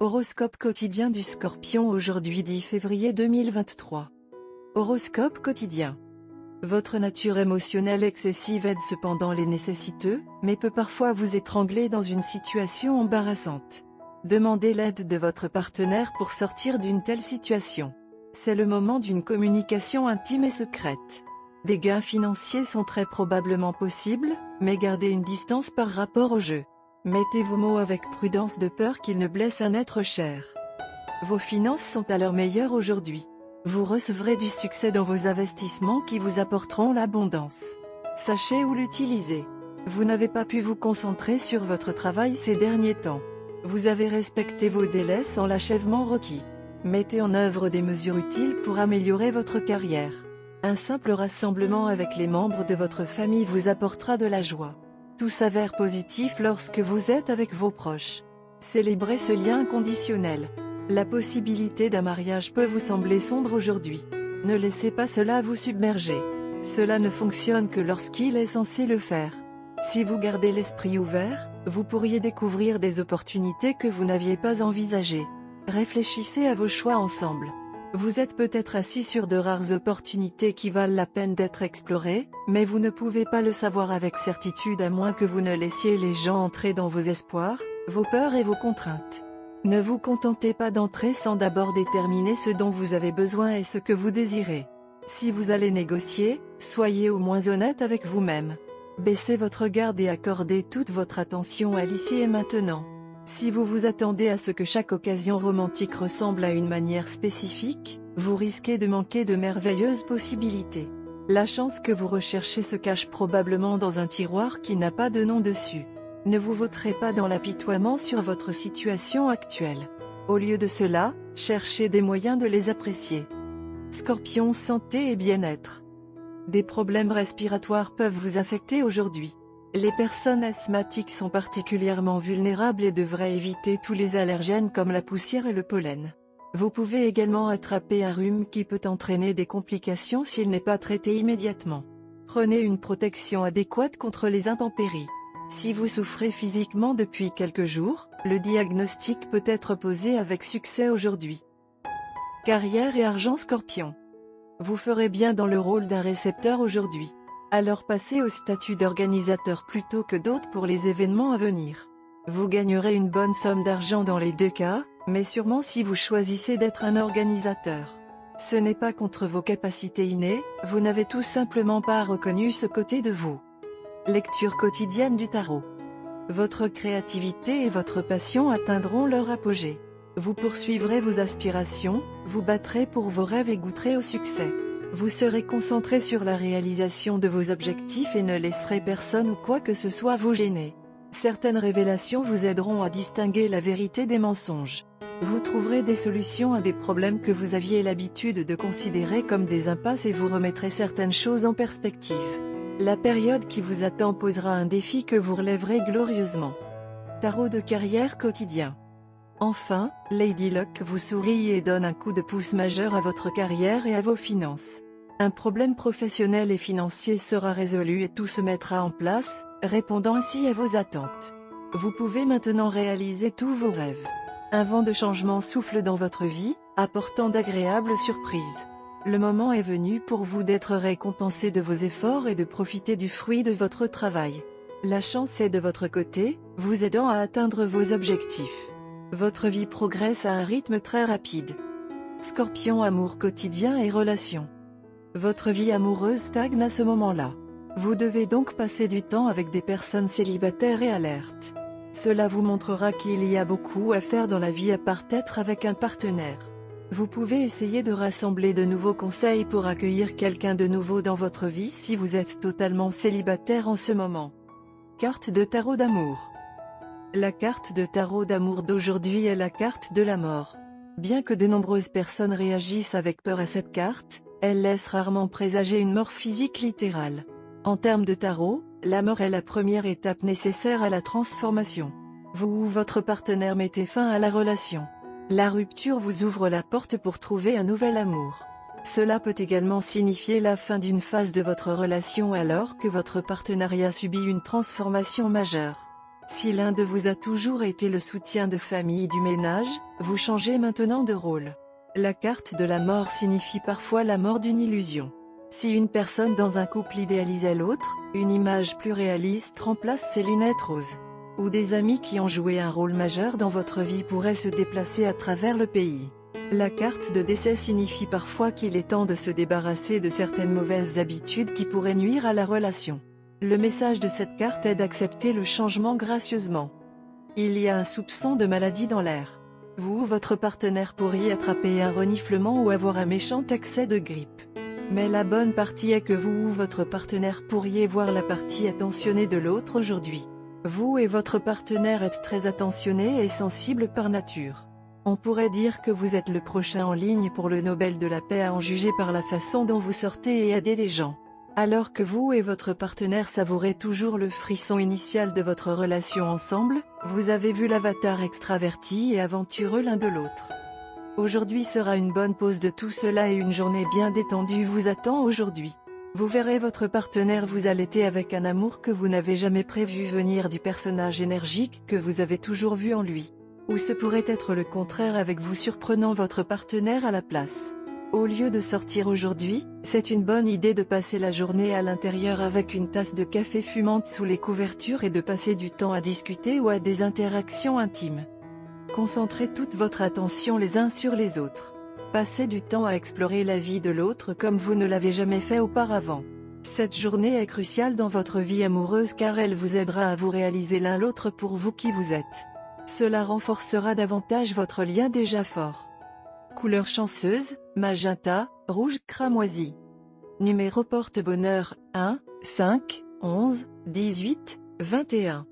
Horoscope quotidien du Scorpion aujourd'hui 10 février 2023. Horoscope quotidien. Votre nature émotionnelle excessive aide cependant les nécessiteux, mais peut parfois vous étrangler dans une situation embarrassante. Demandez l'aide de votre partenaire pour sortir d'une telle situation. C'est le moment d'une communication intime et secrète. Des gains financiers sont très probablement possibles, mais gardez une distance par rapport au jeu. Mettez vos mots avec prudence de peur qu'ils ne blessent un être cher. Vos finances sont à leur meilleur aujourd'hui. Vous recevrez du succès dans vos investissements qui vous apporteront l'abondance. Sachez où l'utiliser. Vous n'avez pas pu vous concentrer sur votre travail ces derniers temps. Vous avez respecté vos délais sans l'achèvement requis. Mettez en œuvre des mesures utiles pour améliorer votre carrière. Un simple rassemblement avec les membres de votre famille vous apportera de la joie. Tout s'avère positif lorsque vous êtes avec vos proches. Célébrez ce lien inconditionnel. La possibilité d'un mariage peut vous sembler sombre aujourd'hui. Ne laissez pas cela vous submerger. Cela ne fonctionne que lorsqu'il est censé le faire. Si vous gardez l'esprit ouvert, vous pourriez découvrir des opportunités que vous n'aviez pas envisagées. Réfléchissez à vos choix ensemble. Vous êtes peut-être assis sur de rares opportunités qui valent la peine d'être explorées, mais vous ne pouvez pas le savoir avec certitude à moins que vous ne laissiez les gens entrer dans vos espoirs, vos peurs et vos contraintes. Ne vous contentez pas d'entrer sans d'abord déterminer ce dont vous avez besoin et ce que vous désirez. Si vous allez négocier, soyez au moins honnête avec vous-même. Baissez votre garde et accordez toute votre attention à l'ici et maintenant. Si vous vous attendez à ce que chaque occasion romantique ressemble à une manière spécifique, vous risquez de manquer de merveilleuses possibilités. La chance que vous recherchez se cache probablement dans un tiroir qui n'a pas de nom dessus. Ne vous vautrez pas dans l'apitoiement sur votre situation actuelle. Au lieu de cela, cherchez des moyens de les apprécier. Scorpion, santé et bien-être. Des problèmes respiratoires peuvent vous affecter aujourd'hui. Les personnes asthmatiques sont particulièrement vulnérables et devraient éviter tous les allergènes comme la poussière et le pollen. Vous pouvez également attraper un rhume qui peut entraîner des complications s'il n'est pas traité immédiatement. Prenez une protection adéquate contre les intempéries. Si vous souffrez physiquement depuis quelques jours, le diagnostic peut être posé avec succès aujourd'hui. Carrière et argent Scorpion. Vous ferez bien dans le rôle d'un récepteur aujourd'hui. Alors passez au statut d'organisateur plutôt que d'autres pour les événements à venir. Vous gagnerez une bonne somme d'argent dans les deux cas, mais sûrement si vous choisissez d'être un organisateur. Ce n'est pas contre vos capacités innées, vous n'avez tout simplement pas reconnu ce côté de vous. Lecture quotidienne du tarot. Votre créativité et votre passion atteindront leur apogée. Vous poursuivrez vos aspirations, vous battrez pour vos rêves et goûterez au succès. Vous serez concentré sur la réalisation de vos objectifs et ne laisserez personne ou quoi que ce soit vous gêner. Certaines révélations vous aideront à distinguer la vérité des mensonges. Vous trouverez des solutions à des problèmes que vous aviez l'habitude de considérer comme des impasses et vous remettrez certaines choses en perspective. La période qui vous attend posera un défi que vous relèverez glorieusement. Tarot de carrière quotidien. Enfin, Lady Luck vous sourit et donne un coup de pouce majeur à votre carrière et à vos finances. Un problème professionnel et financier sera résolu et tout se mettra en place, répondant ainsi à vos attentes. Vous pouvez maintenant réaliser tous vos rêves. Un vent de changement souffle dans votre vie, apportant d'agréables surprises. Le moment est venu pour vous d'être récompensé de vos efforts et de profiter du fruit de votre travail. La chance est de votre côté, vous aidant à atteindre vos objectifs. Votre vie progresse à un rythme très rapide. Scorpion, amour quotidien et relations. Votre vie amoureuse stagne à ce moment-là. Vous devez donc passer du temps avec des personnes célibataires et alertes. Cela vous montrera qu'il y a beaucoup à faire dans la vie à part être avec un partenaire. Vous pouvez essayer de rassembler de nouveaux conseils pour accueillir quelqu'un de nouveau dans votre vie si vous êtes totalement célibataire en ce moment. Carte de tarot d'amour. La carte de tarot d'amour d'aujourd'hui est la carte de la mort. Bien que de nombreuses personnes réagissent avec peur à cette carte, elle laisse rarement présager une mort physique littérale. En termes de tarot, la mort est la première étape nécessaire à la transformation. Vous ou votre partenaire mettez fin à la relation. La rupture vous ouvre la porte pour trouver un nouvel amour. Cela peut également signifier la fin d'une phase de votre relation alors que votre partenariat subit une transformation majeure. Si l'un de vous a toujours été le soutien de famille du ménage, vous changez maintenant de rôle. La carte de la mort signifie parfois la mort d'une illusion. Si une personne dans un couple idéalisait l'autre, une image plus réaliste remplace ses lunettes roses. Ou des amis qui ont joué un rôle majeur dans votre vie pourraient se déplacer à travers le pays. La carte de décès signifie parfois qu'il est temps de se débarrasser de certaines mauvaises habitudes qui pourraient nuire à la relation. Le message de cette carte est d'accepter le changement gracieusement. Il y a un soupçon de maladie dans l'air. Vous ou votre partenaire pourriez attraper un reniflement ou avoir un méchant accès de grippe. Mais la bonne partie est que vous ou votre partenaire pourriez voir la partie attentionnée de l'autre aujourd'hui. Vous et votre partenaire êtes très attentionnés et sensibles par nature. On pourrait dire que vous êtes le prochain en ligne pour le Nobel de la paix à en juger par la façon dont vous sortez et aidez les gens. Alors que vous et votre partenaire savourez toujours le frisson initial de votre relation ensemble, vous avez vu l'avatar extraverti et aventureux l'un de l'autre. Aujourd'hui sera une bonne pause de tout cela et une journée bien détendue vous attend aujourd'hui. Vous verrez votre partenaire vous allaiter avec un amour que vous n'avez jamais prévu venir du personnage énergique que vous avez toujours vu en lui. Ou ce pourrait être le contraire avec vous surprenant votre partenaire à la place. Au lieu de sortir aujourd'hui, c'est une bonne idée de passer la journée à l'intérieur avec une tasse de café fumante sous les couvertures et de passer du temps à discuter ou à des interactions intimes. Concentrez toute votre attention les uns sur les autres. Passez du temps à explorer la vie de l'autre comme vous ne l'avez jamais fait auparavant. Cette journée est cruciale dans votre vie amoureuse car elle vous aidera à vous réaliser l'un l'autre pour vous qui vous êtes. Cela renforcera davantage votre lien déjà fort. Couleur chanceuse, magenta, rouge cramoisi. Numéro porte-bonheur, 1, 5, 11, 18, 21.